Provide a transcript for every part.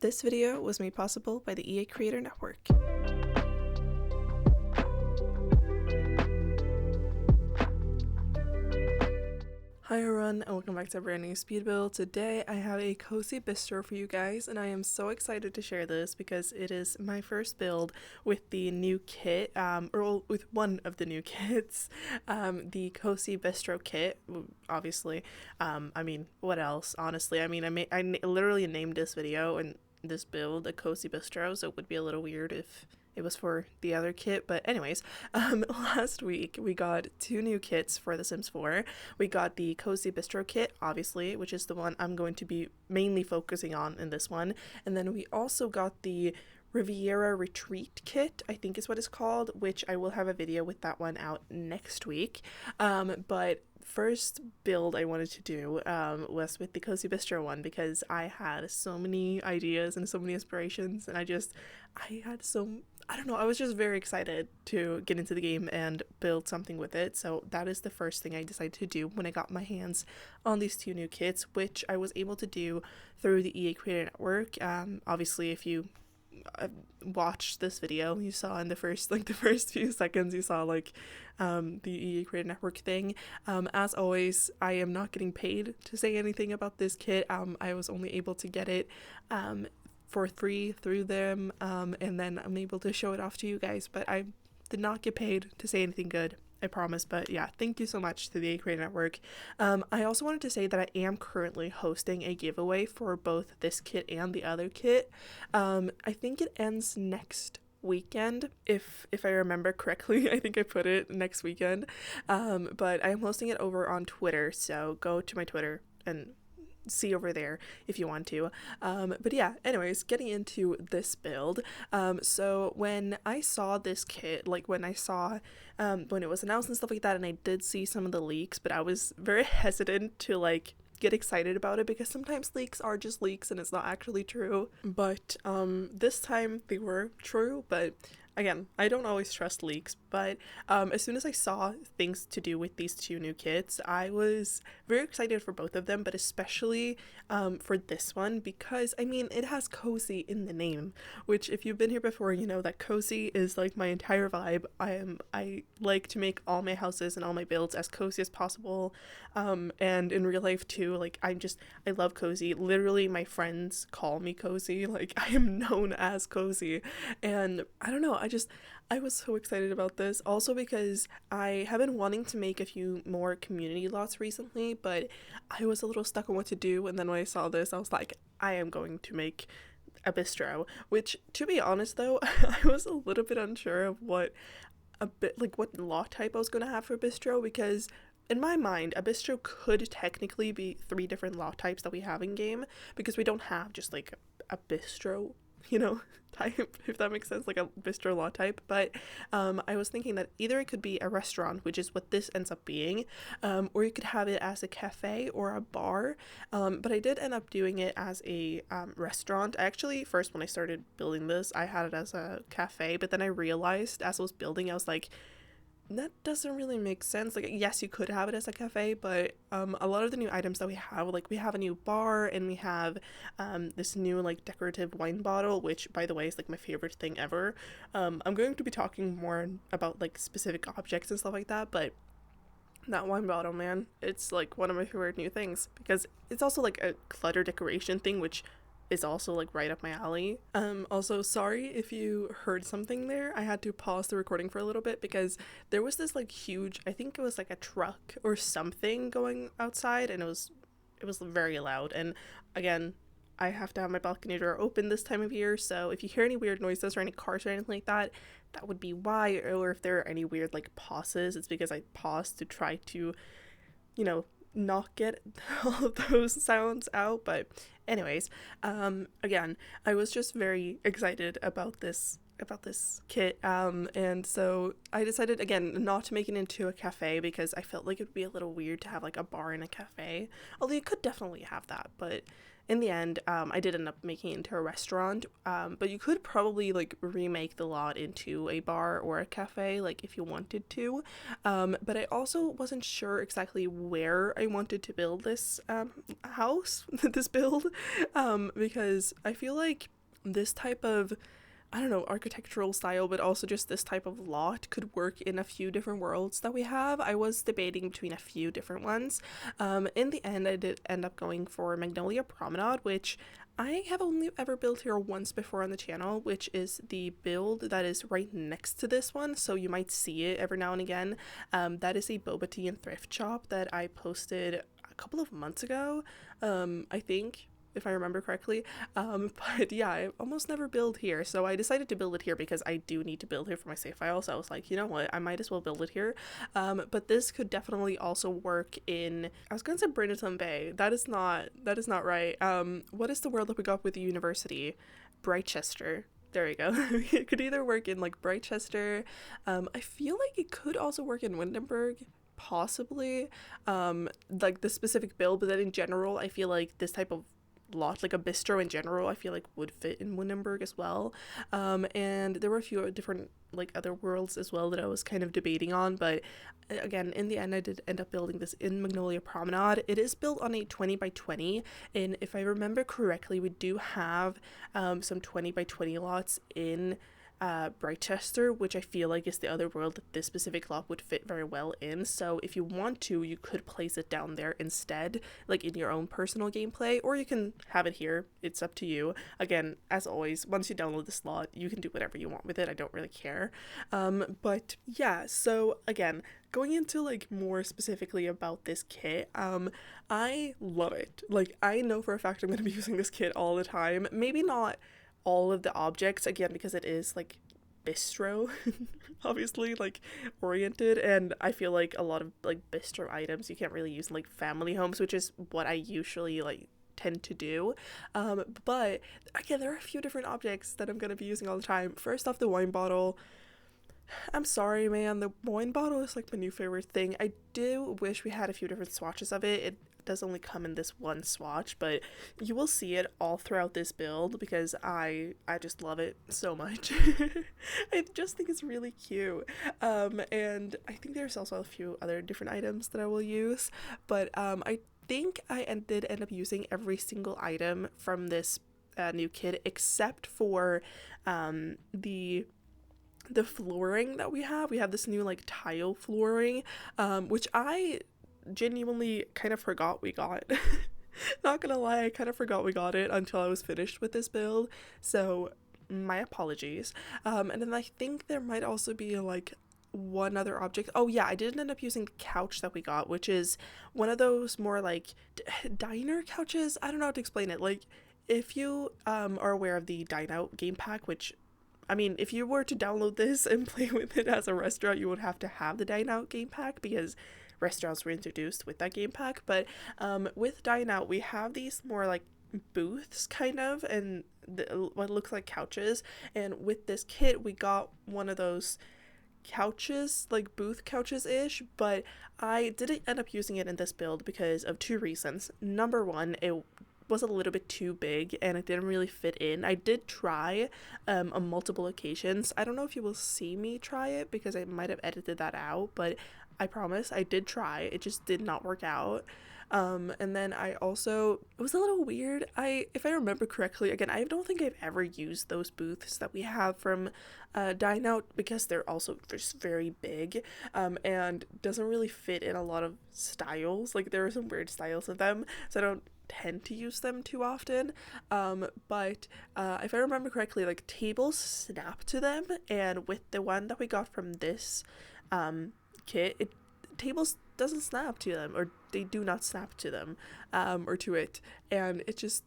This video was made possible by the EA Creator Network. Hi everyone, and welcome back to a brand new speed build. Today I have a cozy bistro for you guys, and I am so excited to share this because it is my first build with the new kit, or with one of the new kits, the cozy bistro kit. Obviously, I mean, what else? Honestly, I mean, I literally named this video and this build a cozy bistro, so it would be a little weird if it was for the other kit. But anyways, last week we got two new kits for The Sims 4. We got the Cozy Bistro kit, obviously, which is the one I'm going to be mainly focusing on in this one. And then we also got the Riviera Retreat kit, I think is what it's called, which I will have a video with that one out next week. But first build I wanted to do was with the Cozy Bistro one, because I had so many ideas and so many inspirations, and I don't know, I was just very excited to get into the game and build something with it. So that is the first thing I decided to do when I got my hands on these two new kits, which I was able to do through the EA Creator Network. Obviously, if you watched this video, you saw in the first few seconds, you saw the EA Creator Network thing. As always, I am not getting paid to say anything about this kit. I was only able to get it for free through them, and then I'm able to show it off to you guys, but I did not get paid to say anything good, I promise. But yeah, thank you so much to the Creator Network. I also wanted to say that I am currently hosting a giveaway for both this kit and the other kit. I think it ends next weekend, if I remember correctly. I think I put it next weekend, but I'm hosting it over on Twitter, so go to my Twitter and see over there if you want to. But yeah, anyways, getting into this build. So when I saw this kit, when I saw when it was announced and stuff like that, and I did see some of the leaks, but I was very hesitant to get excited about it, because sometimes leaks are just leaks and it's not actually true. But this time they were true. But again, I don't always trust leaks, but as soon as I saw things to do with these two new kits, I was very excited for both of them, but especially for this one, because I mean, it has cozy in the name, which if you've been here before, you know that cozy is my entire vibe. I like to make all my houses and all my builds as cozy as possible, and in real life too. I love cozy. Literally, my friends call me cozy. I am known as cozy, and I don't know, I was so excited about this, also because I have been wanting to make a few more community lots recently, but I was a little stuck on what to do, and then when I saw this, I was like, I am going to make a bistro, which, to be honest though, I was a little bit unsure of what lot type I was going to have for bistro, because in my mind, a bistro could technically be 3 different lot types that we have in game, because we don't have just a bistro, type, if that makes sense, a bistro lot type. But I was thinking that either it could be a restaurant, which is what this ends up being, or you could have it as a cafe or a bar, but I did end up doing it as a restaurant. Actually, first when I started building this, I had it as a cafe, but then I realized as I was building, I was like, that doesn't really make sense. Yes, you could have it as a cafe, but a lot of the new items that we have, we have a new bar, and we have this new decorative wine bottle, which, by the way, is my favorite thing ever. I'm going to be talking more about specific objects and stuff like that, but that wine bottle, man, it's one of my favorite new things, because it's also a clutter decoration thing, which is also right up my alley. Also, sorry if you heard something there. I had to pause the recording for a little bit because there was this huge, I think it was a truck or something going outside, and it was very loud. And again, I have to have my balcony door open this time of year, so if you hear any weird noises or any cars or anything like that, that would be why. Or if there are any weird pauses, it's because I paused to try to, not get all of those sounds out. But anyways, again, I was just very excited about this kit, and so I decided, again, not to make it into a cafe, because I felt like it would be a little weird to have a bar in a cafe, although you could definitely have that, but in the end, I did end up making it into a restaurant, but you could probably like remake the lot into a bar or a cafe, like if you wanted to. But I also wasn't sure exactly where I wanted to build this house, this build, because I feel like this type of, I don't know, architectural style, but also just this type of lot could work in a few different worlds that we have. I was debating between a few different ones. In the end, I did end up going for Magnolia Promenade, which I have only ever built here once before on the channel, which is the build that is right next to this one, so you might see it every now and again. That is a boba tea and thrift shop that I posted a couple of months ago, I think, if I remember correctly. But yeah, I almost never build here, so I decided to build it here because I do need to build here for my save file. So I was like, you know what, I might as well build it here. But this could definitely also work in, I was gonna say Brindleton Bay. That is not right. What is the world that we got with the university? Brightchester. There we go. It could either work in like Brightchester. I feel like it could also work in Windenburg, possibly, like the specific build, but then in general I feel like this type of lot, like a bistro in general, I feel like would fit in Windenburg as well. And there were a few different like other worlds as well that I was kind of debating on, but again, in the end, I did end up building this in Magnolia Promenade. It is built on a 20 by 20, and if I remember correctly, we do have some 20 by 20 lots in Brightchester, which I feel like is the other world that this specific lot would fit very well in. So if you want to, you could place it down there instead, like in your own personal gameplay, or you can have it here. It's up to you. Again, as always, once you download the slot, you can do whatever you want with it. I don't really care. But yeah, so again, going into like more specifically about this kit, I love it. Like, I know for a fact I'm going to be using this kit all the time. Maybe not all of the objects, again, because it is like bistro obviously like oriented, and I feel like a lot of like bistro items you can't really use in like family homes, which is what I usually like tend to do. But again, there are a few different objects that I'm going to be using all the time. First off, the wine bottle. I'm sorry, man, the wine bottle is like my new favorite thing. I do wish we had a few different swatches of it. It does only come in this one swatch, but you will see it all throughout this build because I just love it so much. I just think it's really cute. And I think there's also a few other different items that I will use, but I think I did end up using every single item from this new kit except for the flooring that we have. We have this new like tile flooring, which I genuinely kind of forgot we got. Not gonna lie, I kind of forgot we got it until I was finished with this build, so my apologies. And then I think there might also be like one other object. Oh yeah, I didn't end up using the couch that we got, which is one of those more like diner couches. I don't know how to explain it. Like, if you are aware of the Dine Out game pack, which, I mean, if you were to download this and play with it as a restaurant, you would have to have the Dine Out game pack because restaurants were introduced with that game pack. But with Dine Out, we have these more like booths kind of, and what looks like couches. And with this kit, we got one of those couches, like booth couches ish, but I didn't end up using it in this build because of two reasons. Number one, it was a little bit too big and it didn't really fit in. I did try on multiple occasions. I don't know if you will see me try it because I might have edited that out, but I promise I did try. It just did not work out. And then I also, it was a little weird. If I remember correctly, again, I don't think I've ever used those booths that we have from Dine Out because they're also just very big, and doesn't really fit in a lot of styles. Like, there are some weird styles of them, so I don't tend to use them too often. But if I remember correctly, like, tables snap to them, and with the one that we got from this kit, tables doesn't snap to them, or they do not snap to them, or to it, and it's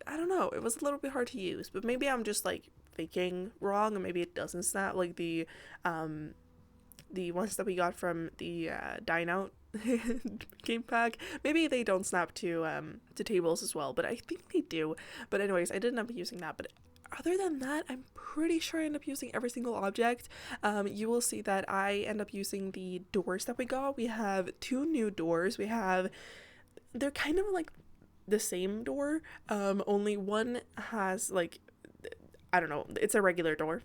I don't know, it was a little bit hard to use, but maybe I'm just like thinking wrong, or maybe it doesn't snap like the ones that we got from the Dine Out game pack. Maybe they don't snap to tables as well, but I think they do. But anyways, I didn't end up using that, but other than that, I'm pretty sure I end up using every single object. You will see that I end up using the doors that we got. We have two new doors. They're kind of like the same door, only one has like, I don't know, it's a regular door.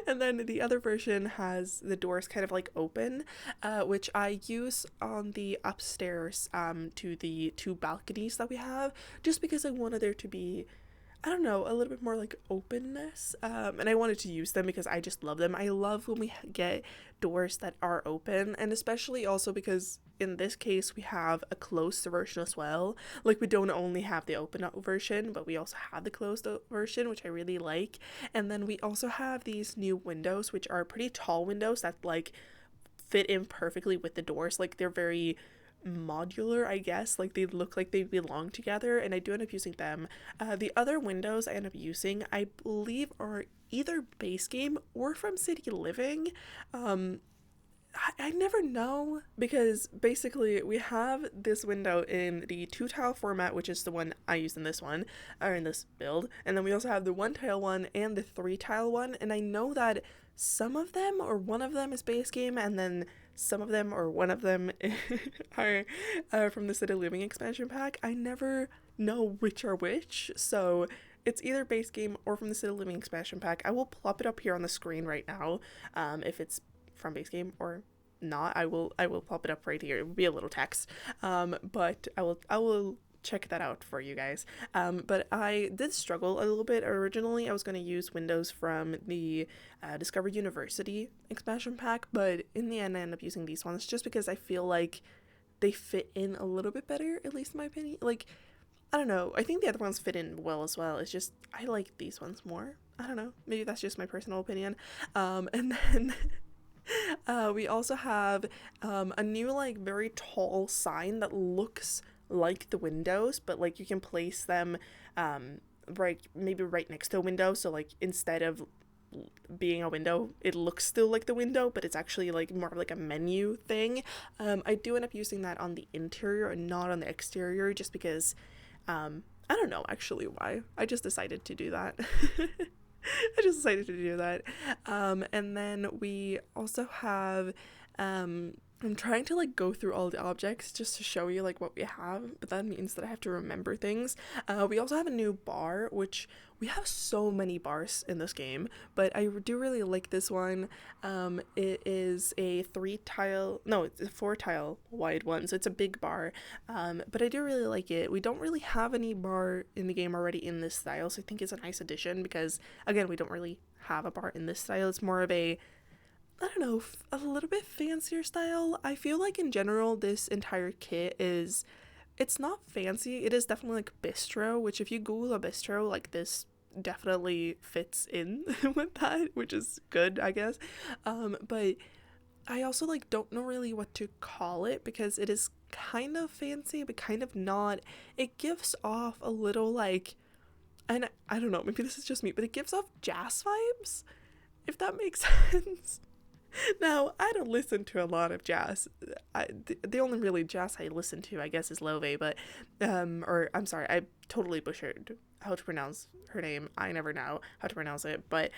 And then the other version has the doors kind of like open, which I use on the upstairs to the two balconies that we have, just because I wanted there to be, I don't know, a little bit more like openness. And I wanted to use them because I just love them. I love when we get doors that are open, and especially also because in this case we have a closed version as well. Like, we don't only have the open up version, but we also have the closed version, which I really like. And then we also have these new windows, which are pretty tall windows that like fit in perfectly with the doors. Like, they're very modular, I guess. Like, they look like they belong together, and I do end up using them. The other windows I end up using, I believe, are either base game or from City Living. I never know, because basically we have this window in the 2 tile format, which is the one I used in this one, or in this build, and then we also have the 1 tile one and the 3 tile one. And I know that some of them or one of them is base game, and then some of them or one of them are from the City Living expansion pack. I never know which are which, so it's either base game or from the City Living expansion pack. I will plop it up here on the screen right now. If it's from base game or not, I will pop it up right here. It will be a little text, but I will check that out for you guys. But I did struggle a little bit. Originally I was going to use windows from the Discover University expansion pack, but in the end I ended up using these ones just because I feel like they fit in a little bit better, at least in my opinion. Like, I don't know, I think the other ones fit in well as well. It's just I like these ones more. I don't know, maybe that's just my personal opinion. And then we also have a new like very tall sign that looks like the windows, but like you can place them maybe right next to a window, so like instead of being a window, it looks still like the window, but it's actually like more like a menu thing. I do end up using that on the interior and not on the exterior, just because I don't know actually why. I just decided to do that. And then we also have I'm trying to like go through all the objects just to show you like what we have, but that means that I have to remember things. We also have a new bar, which we have so many bars in this game, but I do really like this one. It is a 4 tile wide one, so it's a big bar, but I do really like it. We don't really have any bar in the game already in this style, so I think it's a nice addition, because again, we don't really have a bar in this style. It's more of a, I don't know, a little bit fancier style. I feel like in general this entire kit it's not fancy. It is definitely like Bistro, which if you Google a Bistro, like this definitely fits in with that, which is good, I guess. But I also like don't know really what to call it, because it is kind of fancy but kind of not. It gives off a little like, and I don't know, maybe this is just me, but it gives off jazz vibes, if that makes sense. Now, I don't listen to a lot of jazz. The only really jazz I listen to, I guess, is Love, but, or, I'm sorry, I totally butchered how to pronounce her name. I never know how to pronounce it, but,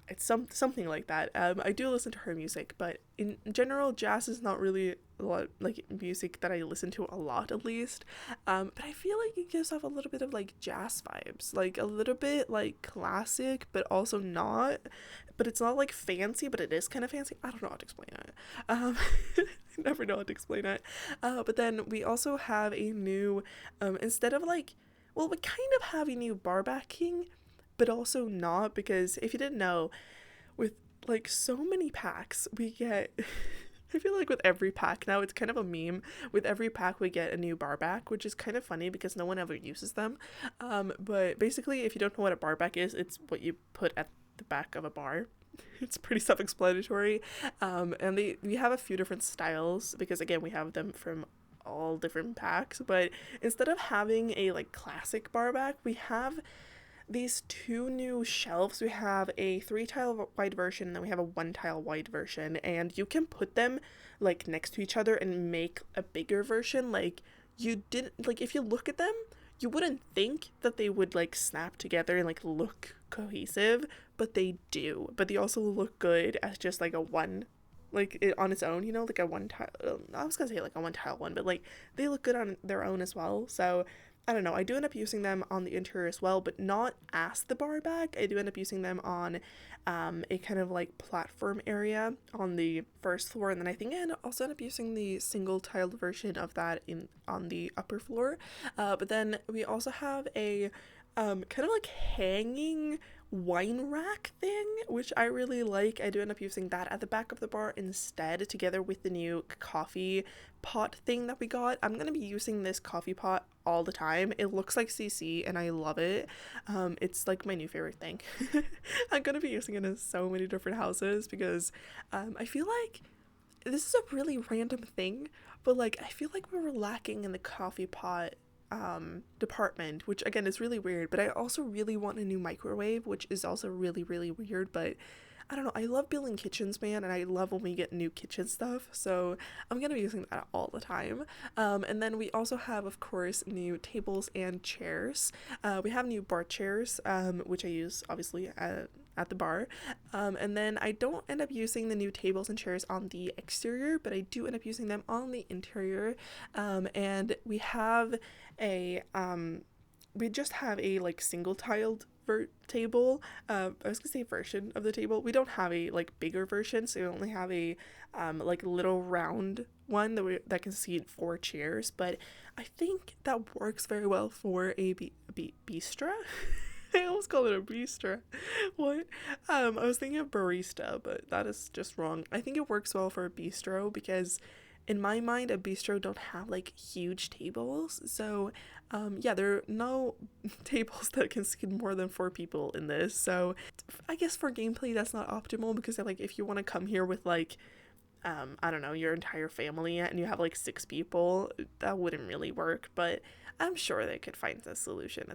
it's something like that. I do listen to her music, but in general, jazz is not really a lot, like, music that I listen to a lot, at least. But I feel like it gives off a little bit of like jazz vibes, like a little bit like classic, but also not. But it's not like fancy, but it is kind of fancy. I don't know how to explain it. I never know how to explain it. But then we also have a new, instead of like, well, we kind of have a new bar backing, but also not, because if you didn't know, with like so many packs we get I feel like with every pack now, it's kind of a meme. With every pack we get a new bar back, which is kind of funny because no one ever uses them. But basically, if you don't know what a bar back is, it's what you put at the back of a bar. It's pretty self-explanatory. And we have a few different styles, because again, we have them from all different packs. But instead of having a like classic bar back, we have these two new shelves. We have a 3-tile wide version, and then we have a 1-tile wide version, and you can put them like next to each other and make a bigger version. Like, you didn't, like, if you look at them, you wouldn't think that they would like snap together and like look cohesive, but they do. But they also look good as just like a one like it on its own, you know, like a one tile. I was gonna say like a one tile one, but like they look good on their own as well. So I don't know. I do end up using them on the interior as well, but not as the bar back. I do end up using them on a kind of like platform area on the first floor, and then I think I also end up using the single tiled version of that in on the upper floor. But then we also have a kind of like hanging wine rack thing, which I really like. I do end up using that at the back of the bar instead, together with the new coffee pot thing that we got. I'm gonna be using this coffee pot all the time. It looks like CC and I love it. It's like my new favorite thing. I'm gonna be using it in so many different houses because I feel like this is a really random thing, but like I feel like we were lacking in the coffee pot department, which again is really weird. But I also really want a new microwave, which is also really weird. But I don't know, I love building kitchens, man, and I love when we get new kitchen stuff, so I'm gonna be using that all the time. And then we also have, of course, new tables and chairs. We have new bar chairs, which I use obviously at the bar. And then I don't end up using the new tables and chairs on the exterior, but I do end up using them on the interior. And we have we just have a like single tiled table. I was gonna say version of the table. We don't have a like bigger version, so we only have a like little round one that can seat 4 chairs. But I think that works very well for a bistro. I almost called it a bistro. What? I was thinking of barista, but that is just wrong. I think it works well for a bistro because in my mind a bistro don't have like huge tables, so yeah, there are no tables that can seat more than 4 people in this. So I guess for gameplay that's not optimal, because like if you want to come here with like I don't know, your entire family and you have like 6 people, that wouldn't really work. But I'm sure they could find a solution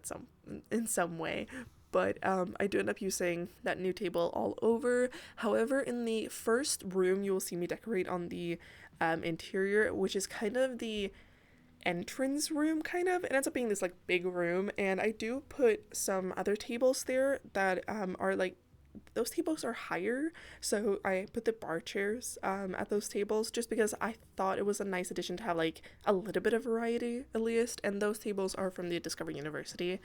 in some way. But I do end up using that new table all over. However, in the first room you will see me decorate on the interior, which is kind of the entrance room. Kind of, it ends up being this like big room, and I do put some other tables there that are like, those tables are higher, so I put the bar chairs at those tables just because I thought it was a nice addition to have like a little bit of variety at least. And those tables are from the Discover University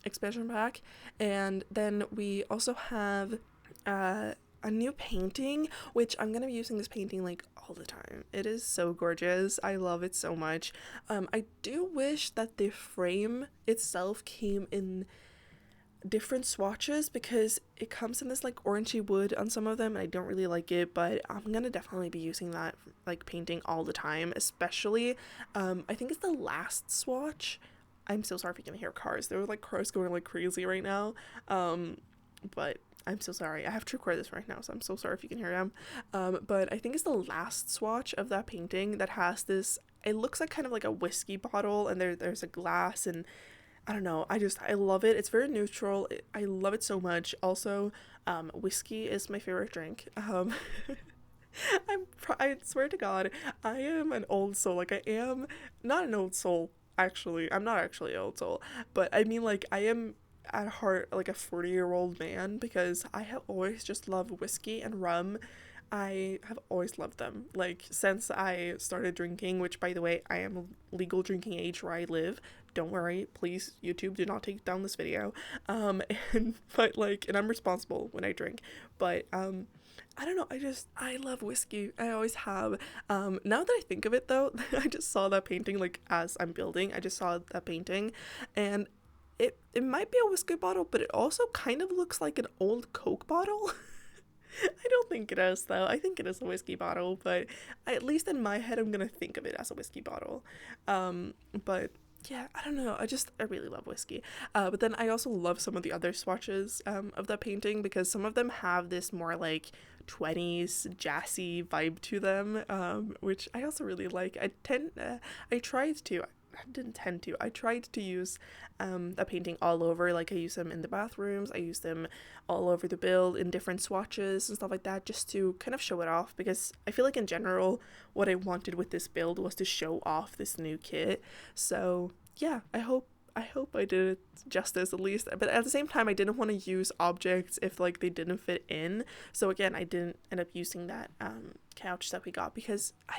expansion pack. And then we also have a new painting, which I'm gonna be using this painting like all the time. It is so gorgeous. I love it so much. I do wish that the frame itself came in different swatches, because it comes in this like orangey wood on some of them and I don't really like it. But I'm gonna definitely be using that like painting all the time, especially I think it's the last swatch. I'm so sorry if you can hear cars. There were like cars going like crazy right now, but I'm so sorry. I have to record this right now, so I'm so sorry if you can hear them. But I think it's the last swatch of that painting that has this, it looks like kind of like a whiskey bottle, and there's a glass, and I don't know, I love it. It's very neutral. I love it so much. Also, whiskey is my favorite drink. I swear to God, I am an old soul. Like, I am not an old soul, actually. I'm not actually an old soul, but I mean, like, I am at heart like a 40-year-old man, because I have always just loved whiskey and rum. I have always loved them, like, since I started drinking, which, by the way, I am legal drinking age where I live. Don't worry, please, YouTube, do not take down this video. And I'm responsible when I drink. But I don't know, I love whiskey. I always have. Now that I think of it, though, I just saw that painting, like, as I'm building. I just saw that painting, and it might be a whiskey bottle, but it also kind of looks like an old Coke bottle. I don't think it is, though. I think it is a whiskey bottle, but at least in my head, I'm gonna think of it as a whiskey bottle. But yeah, I don't know. I really love whiskey. But then I also love some of the other swatches of that painting, because some of them have this more like 20s jazzy vibe to them, which I also really like. I tried to use a painting all over. Like, I use them in the bathrooms, I use them all over the build in different swatches and stuff like that, just to kind of show it off, because I feel like in general what I wanted with this build was to show off this new kit. So yeah, I hope I hope I did it justice at least. But at the same time, I didn't want to use objects if like they didn't fit in. So again, I didn't end up using that couch that we got because I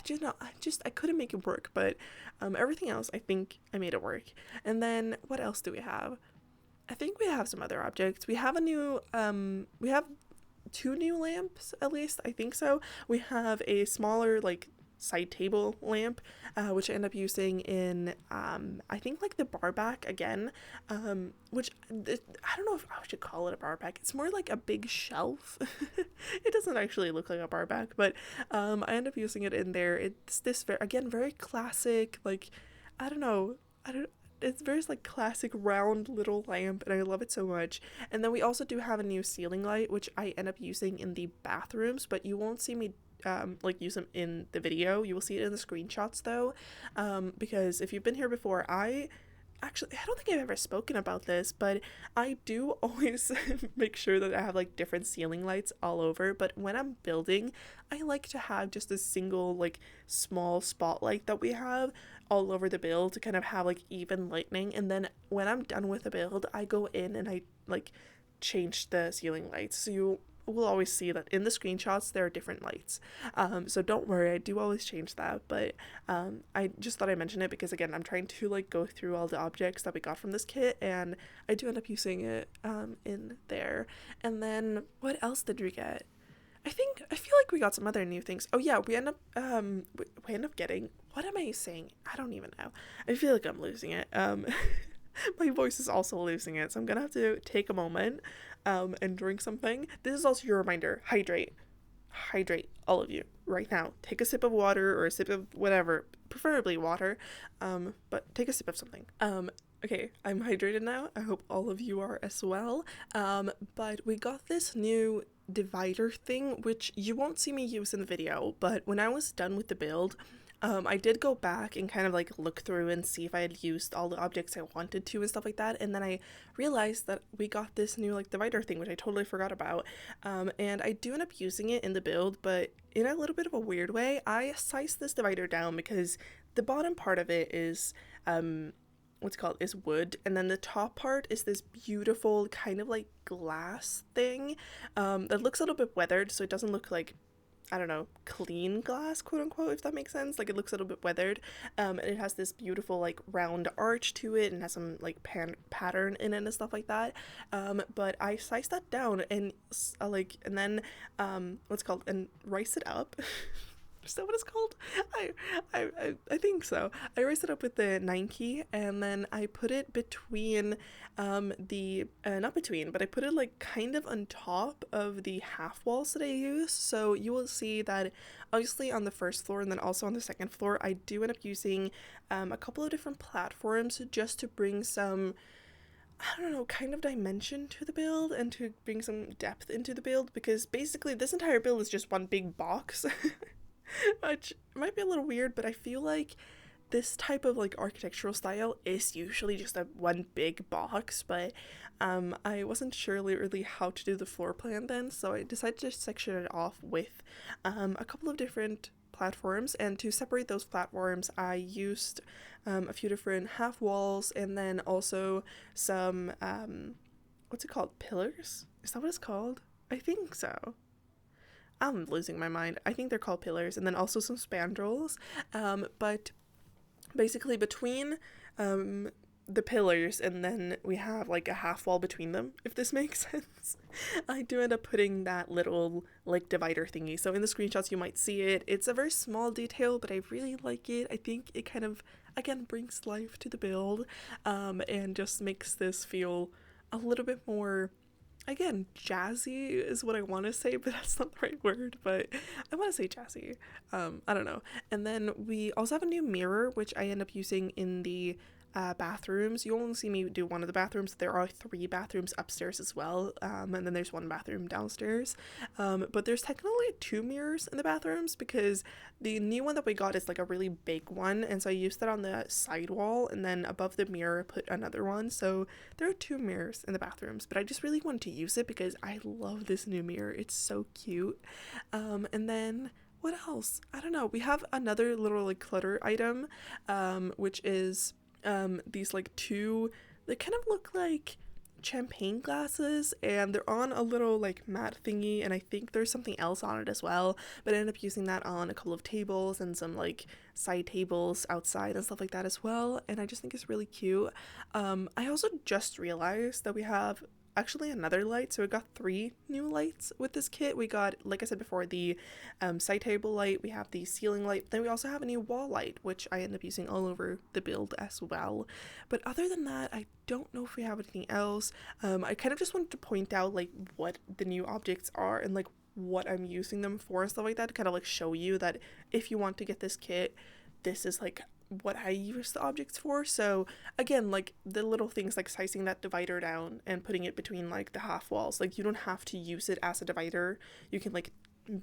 couldn't make it work. But everything else, I think I made it work. And then what else do we have? I think we have some other objects. We have we have 2 new lamps, at least I think so. We have a smaller like side table lamp, which I end up using in I think like the bar back again, which I don't know if I should call it a bar back. It's more like a big shelf. It doesn't actually look like a bar back, but I end up using it in there. It's this very classic, like I don't know, it's very like classic round little lamp, and I love it so much. And then we also do have a new ceiling light, which I end up using in the bathrooms, but you won't see me like use them in the video. You will see it in the screenshots though, because if you've been here before, I don't think I've ever spoken about this, but I do always make sure that I have like different ceiling lights all over. But when I'm building, I like to have just a single like small spotlight that we have all over the build to kind of have like even lighting. And then when I'm done with the build, I go in and I like change the ceiling lights. So you will always see that in the screenshots there are different lights, so don't worry, I do always change that. But I just thought I'd mention it because again, I'm trying to like go through all the objects that we got from this kit, and I do end up using it in there. And then what else did we get? I feel like we got some other new things. Oh yeah, we end up getting, what am I saying? I don't even know. I feel like I'm losing it. My voice is also losing it, so I'm gonna have to take a moment and drink something. This is also your reminder: hydrate, all of you, right now. Take a sip of water or a sip of whatever, preferably water, but take a sip of something. Okay, I'm hydrated now. I hope all of you are as well. But we got this new divider thing, which you won't see me use in the video, but when I was done with the build, I did go back and kind of like look through and see if I had used all the objects I wanted to and stuff like that. And then I realized that we got this new like divider thing, which I totally forgot about. And I do end up using it in the build, but in a little bit of a weird way. I sized this divider down because the bottom part of it is, is wood, and then the top part is this beautiful kind of like glass thing that looks a little bit weathered, so it doesn't look like, I don't know, clean glass, quote unquote, if that makes sense. Like, it looks a little bit weathered, and it has this beautiful like round arch to it and has some like pattern in it and stuff like that. But I sized that down and and then and rice it up. Is that what it's called? I think so. I raised it up with the 9 key, and then I put it between not between, but I put it like kind of on top of the half walls that I use. So you will see that obviously on the first floor and then also on the second floor, I do end up using a couple of different platforms just to bring some, I don't know, kind of dimension to the build and to bring some depth into the build, because basically this entire build is just one big box. Which might be a little weird, but I feel like this type of like architectural style is usually just a one big box. But I wasn't sure really how to do the floor plan then, so I decided to section it off with a couple of different platforms. And to separate those platforms, I used a few different half walls, and then also some what's it called, pillars? Is that what it's called? I think so. I'm losing my mind. I think they're called pillars, and then also some spandrels. But basically between the pillars, and then we have like a half wall between them, if this makes sense. I do end up putting that little like divider thingy. So in the screenshots you might see it. It's a very small detail, but I really like it. I think it kind of, again, brings life to the build, and just makes this feel a little bit more, again, jazzy is what I want to say, but that's not the right word, but I want to say jazzy. I don't know. And then we also have a new mirror, which I end up using in the bathrooms. You only see me do one of the bathrooms. There are 3 bathrooms upstairs as well, and then there's 1 bathroom downstairs. But there's technically 2 mirrors in the bathrooms, because the new one that we got is like a really big one, and so I used that on the side wall, and then above the mirror I put another one. So there are 2 mirrors in the bathrooms, but I just really wanted to use it because I love this new mirror. It's so cute. And then what else? I don't know. We have another little like clutter item, which is these like 2 They kind of look like champagne glasses, and they're on a little like mat thingy, and I think there's something else on it as well, but I ended up using that on a couple of tables and some like side tables outside and stuff like that as well, and I just think it's really cute. I also just realized that we have actually another light, so we got 3 new lights with this kit. We got, like I said before, the side table light, we have the ceiling light, then we also have a new wall light, which I end up using all over the build as well. But other than that, I don't know if we have anything else. I kind of just wanted to point out like what the new objects are and like what I'm using them for and stuff like that, to kind of like show you that if you want to get this kit, this is like what I use the objects for. So again, like the little things like sizing that divider down and putting it between like the half walls, like you don't have to use it as a divider. You can like,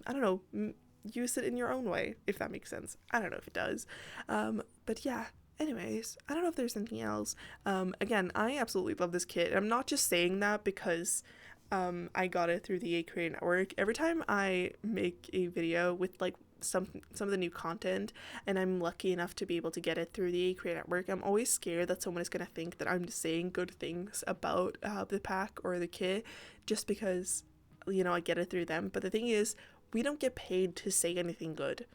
I don't know, use it in your own way, if that makes sense. I don't know if it does. But yeah, anyways, I don't know if there's anything else. Again, I absolutely love this kit. I'm not just saying that because I got it through the Creator Network. Every time I make a video with like some of the new content and I'm lucky enough to be able to get it through the Creator Network, I'm always scared that someone is going to think that I'm just saying good things about the pack or the kit just because, you know, I get it through them. But the thing is, we don't get paid to say anything good.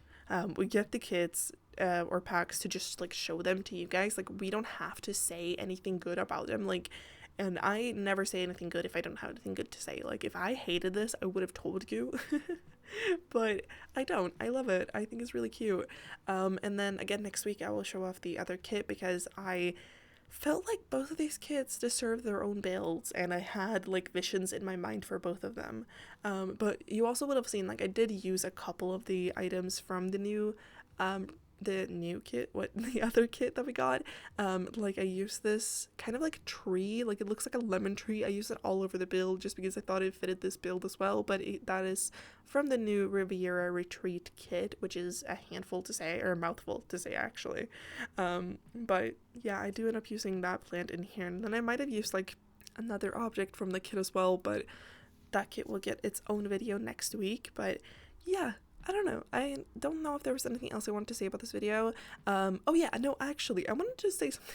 We get the kits or packs to just like show them to you guys. Like we don't have to say anything good about them. Like, and I never say anything good if I don't have anything good to say. Like if I hated this, I would have told you. But I don't. I love it. I think it's really cute. And then again, next week I will show off the other kit because I felt like both of these kits deserve their own builds, and I had like visions in my mind for both of them. But you also would have seen like I did use a couple of the items from the new kit, the other kit that we got. Like I used this kind of like tree, like it looks like a lemon tree. I used it all over the build just because I thought it fitted this build as well, but that is from the new Riviera Retreat kit, which is a handful to say, or a mouthful to say actually. But yeah, I do end up using that plant in here, and then I might have used like another object from the kit as well, but that kit will get its own video next week. But yeah, I don't know. I don't know if there was anything else I wanted to say about this video. Oh yeah, no, actually, I wanted to say something.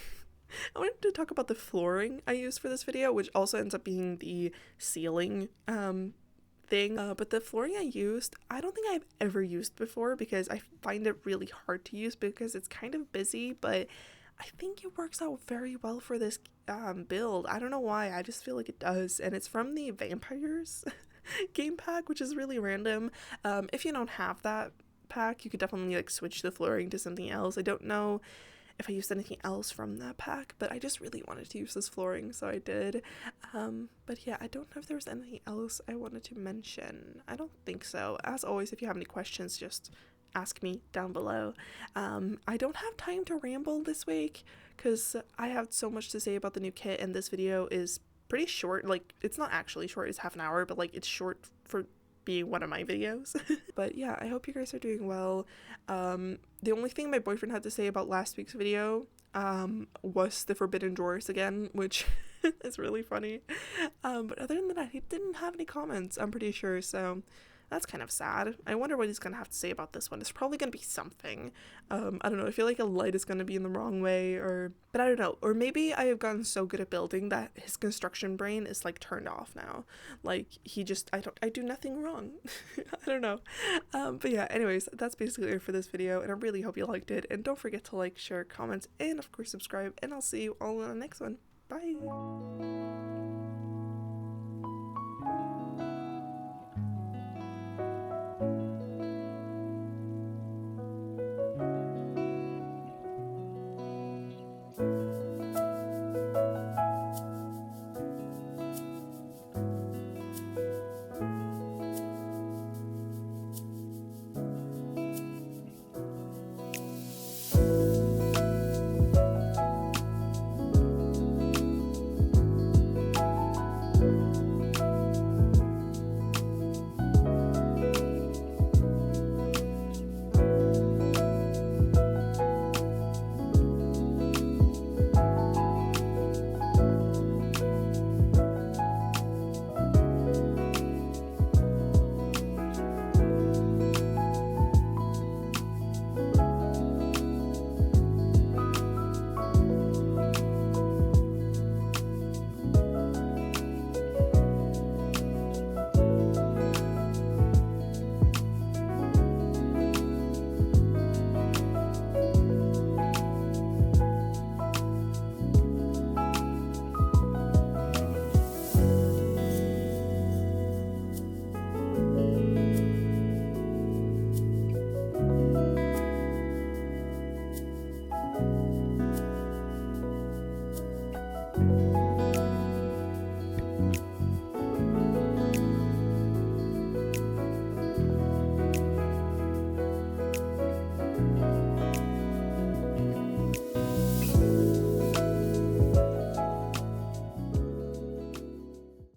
I wanted to talk about the flooring I used for this video, which also ends up being the ceiling thing. But the flooring I used, I don't think I've ever used before because I find it really hard to use because it's kind of busy, but I think it works out very well for this build. I don't know why, I just feel like it does, and it's from the Vampires game pack, which is really random. If you don't have that pack, you could definitely like switch the flooring to something else. I don't know if I used anything else from that pack, but I just really wanted to use this flooring, so I did. But yeah, I don't know if there was anything else I wanted to mention. I don't think so. As always, if you have any questions, just ask me down below. I don't have time to ramble this week because I have so much to say about the new kit, and this video is pretty short. Like it's not actually short, it's half an hour, but like it's short for being one of my videos. But yeah, I hope you guys are doing well. The only thing my boyfriend had to say about last week's video was the forbidden drawers again, which is really funny. But other than that, he didn't have any comments, I'm pretty sure, so that's kind of sad. I wonder what he's gonna have to say about this one. It's probably gonna be something. I don't know, I feel like a light is gonna be in the wrong way, but I don't know. Or maybe I have gotten so good at building that his construction brain is like turned off now. Like I do nothing wrong. I don't know. But yeah, anyways, that's basically it for this video, and I really hope you liked it. And don't forget to like, share, comment, and of course subscribe, and I'll see you all in the next one. Bye!